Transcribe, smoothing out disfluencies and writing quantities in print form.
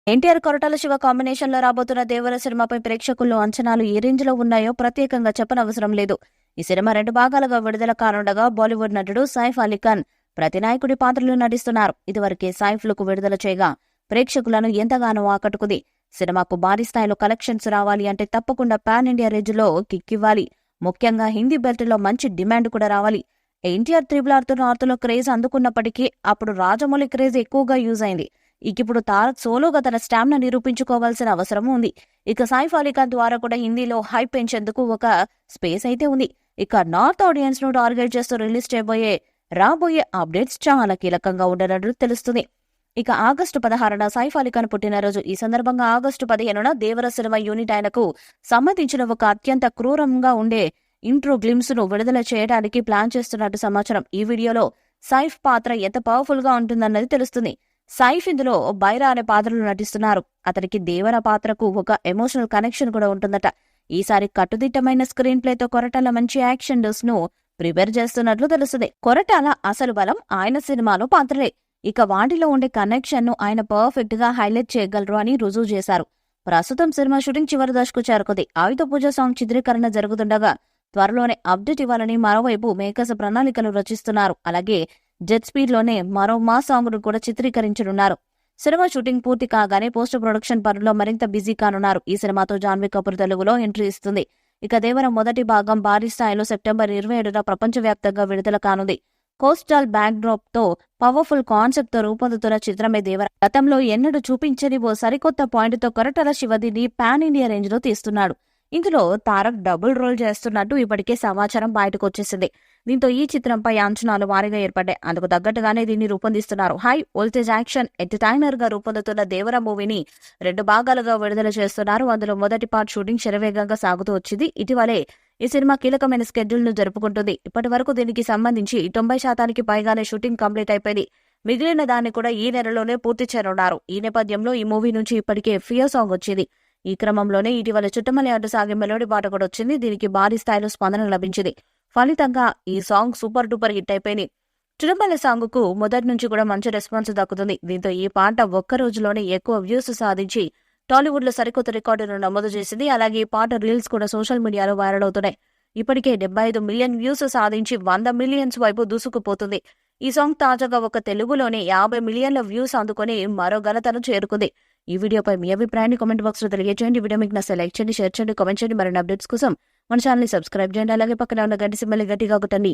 NTR Koratala Shiva combination లో రాబోతున్న దేవర సినిమాపై ప్రేక్షకుల్లో అంచనాలు ఏ రేంజ్ లో ఉన్నాయో ప్రత్యేకంగా చెప్పనవసరం లేదు. ఈ సినిమా 2 భాగాలుగా విడుదల కానుండగా బాలీవుడ్ నటుడు సైఫ్ అలీ ఖాన్ ప్రతినాయకుడి పాత్రలు నటిస్తున్నారు. ఇదివరకే సైఫ్ లుక్ విడుదల చేయగా ప్రేక్షకులను ఎంతగానో ఆకట్టుకుంది. సినిమాకు భారీ స్థాయిలో కలెక్షన్స్ రావాలి అంటే తప్పకుండా పాన్ ఇండియా రేంజ్ లో కిక్ ఇవ్వాలి. ముఖ్యంగా హిందీ బెల్ట్ లో మంచి డిమాండ్ కూడా రావాలి. ఎన్టీఆర్ త్రిబుల్ నార్త్ లో క్రేజ్ అందుకున్నప్పటికీ అప్పుడు రాజమౌళి క్రేజ్ ఎక్కువగా యూజ్ అయింది. ఇప్పుడు తారక్ సోలోగా తన స్టామినా నిరూపించుకోవాల్సిన అవసరం ఉంది. ఇక సైఫ్ అలీ ఖాన్ ద్వారా కూడా హిందీలో హైప్ పెంచేందుకు ఒక స్పేస్ అయితే ఉంది. ఇక నార్త్ ఆడియన్స్ ను టార్గెట్ చేస్తూ రిలీజ్ రాబోయే అప్డేట్స్ చాలా కీలకంగా ఉండనట్లు తెలుస్తుంది. ఇక ఆగస్టు 16న సైఫ్ అలీ ఖాన్ పుట్టినరోజు. ఈ సందర్భంగా ఆగస్టు 15న దేవర సినిమా యూనిట్ ఆయనకు సంబంధించిన ఒక అత్యంత క్రూరంగా ఉండే ఇంట్రో గ్లిమ్స్ ను విడుదల చేయడానికి ప్లాన్ చేస్తున్నట్టు సమాచారం. ఈ వీడియోలో సైఫ్ పాత్ర ఎంత పవర్ఫుల్ గా ఉంటుందన్నది తెలుస్తుంది. సైఫ్ ఇందులో బైరా అనే పాత్రలు నటిస్తున్నారు. అతనికి దేవర పాత్రకు ఒక ఎమోషనల్ కనెక్షన్ కూడా ఉంటుందట. ఈసారి కట్టుదిట్టమైన స్క్రీన్ ప్లేతో కొరటాల మంచి యాక్షన్ డోస్ ను ప్రిపేర్ చేస్తున్నట్లు తెలుస్తుంది. కొరటాల అసలు బలం ఆయన సినిమాలో పాత్రలే. ఇక వాటిలో ఉండే కనెక్షన్ ను ఆయన పర్ఫెక్ట్ గా హైలైట్ చేయగలరు అని రుజువు చేశారు. ప్రస్తుతం సినిమా షూటింగ్ చివరి దశకు చేరుకుంది. ఆయుధ పూజ సాంగ్ చిత్రీకరణ జరుగుతుండగా త్వరలోనే అప్డేట్ ఇవ్వాలని మరోవైపు మేకర్స్ ప్రణాళికలు రచిస్తున్నారు. అలాగే జెట్ స్పీడ్ లోనే మరో మా సాంగ్ ను కూడా చిత్రీకరించనున్నారు. సినిమా షూటింగ్ పూర్తి కాగానే పోస్ట్ ప్రొడక్షన్ పనుల్లో మరింత బిజీ కానున్నారు. ఈ సినిమాతో జాన్వీ కపూర్ తెలుగులో ఎంట్రీ ఇస్తుంది. ఇక దేవర మొదటి భాగం భారీ స్థాయిలో సెప్టెంబర్ 27న ప్రపంచవ్యాప్తంగా విడుదల కానుంది. కోస్టల్ బ్యాక్ డ్రాప్ తో పవర్ఫుల్ కాన్సెప్ట్ తో రూపొందుతున్న చిత్రమే దేవర. గతంలో ఎన్నడూ చూపించని ఓ సరికొత్త పాయింట్ తో కొరటాల శివదిని పాన్ ఇండియా రేంజ్ లో తీస్తున్నాడు. ఇందులో తారక్ డబుల్ రోల్ చేస్తున్నట్టు ఇప్పటికే సమాచారం బయటకు వచ్చేసింది. దీంతో ఈ చిత్రంపై అంచనాలు భారీగా ఏర్పడ్డాయి. అందుకు తగ్గట్టుగానే దీన్ని రూపొందిస్తున్నారు. హై వోల్టేజ్ యాక్షన్ ఎంటర్టైనర్ గా రూపొందుతున్న దేవర మూవీని 2 భాగాలుగా విడుదల చేస్తున్నారు. అందులో మొదటి పార్ట్ షూటింగ్ శరవేగంగా సాగుతూ వచ్చింది. ఇటీవలే ఈ సినిమా కీలకమైన స్కెడ్యూల్ ను జరుపుకుంటుంది. ఇప్పటి వరకు దీనికి సంబంధించి 90% పైగానే షూటింగ్ కంప్లీట్ అయిపోయింది. మిగిలిన దాన్ని కూడా ఈ నెలలోనే పూర్తి చేయనున్నారు. ఈ నేపథ్యంలో ఈ మూవీ నుంచి ఇప్పటికే ఫియర్ సాంగ్ వచ్చింది. ఈ క్రమంలోనే ఇటీవల చుట్టమల్లి అడ్డు సాగే మెలోడీ పాట కూడా వచ్చింది. దీనికి భారీ స్థాయిలో స్పందన లభించింది. ఫలితంగా ఈ సాంగ్ సూపర్ డూపర్ హిట్ అయిపోయింది. చుట్టమల్లి సాంగ్ కు మొదటి నుంచి కూడా మంచి రెస్పాన్స్ దక్కుతుంది. దీంతో ఈ పాట ఒక్క రోజులోనే ఎక్కువ వ్యూస్ సాధించి టాలీవుడ్ లో సరికొత్త రికార్డును నమోదు చేసింది. అలాగే ఈ పాట రీల్స్ కూడా సోషల్ మీడియాలో వైరల్ అవుతున్నాయి. ఇప్పటికే 75 మిలియన్ వ్యూస్ సాధించి 100 మిలియన్స్ వైపు దూసుకుపోతుంది. ఈ సాంగ్ తాజాగా ఒక తెలుగులోనే 50 మిలియన్ల వ్యూస్ అందుకుని మరో ఘనతను చేరుకుంది. ఈ వీడియోపై మీ అభిప్రాయాన్ని కామెంట్ బాక్స్ లో తెలియజేయండి. వీడియో మీకు నచ్చితే లైక్ చేయండి, షేర్ చేయండి, కామెంట్ చేయండి. మరిన్ని అప్డేట్స్ కోసం మన ఛానల్ ని సబ్స్క్రైబ్ చేయండి. అలాగే పక్కన ఉన్న గంట సింబల్ ని గట్టిగా కొట్టండి.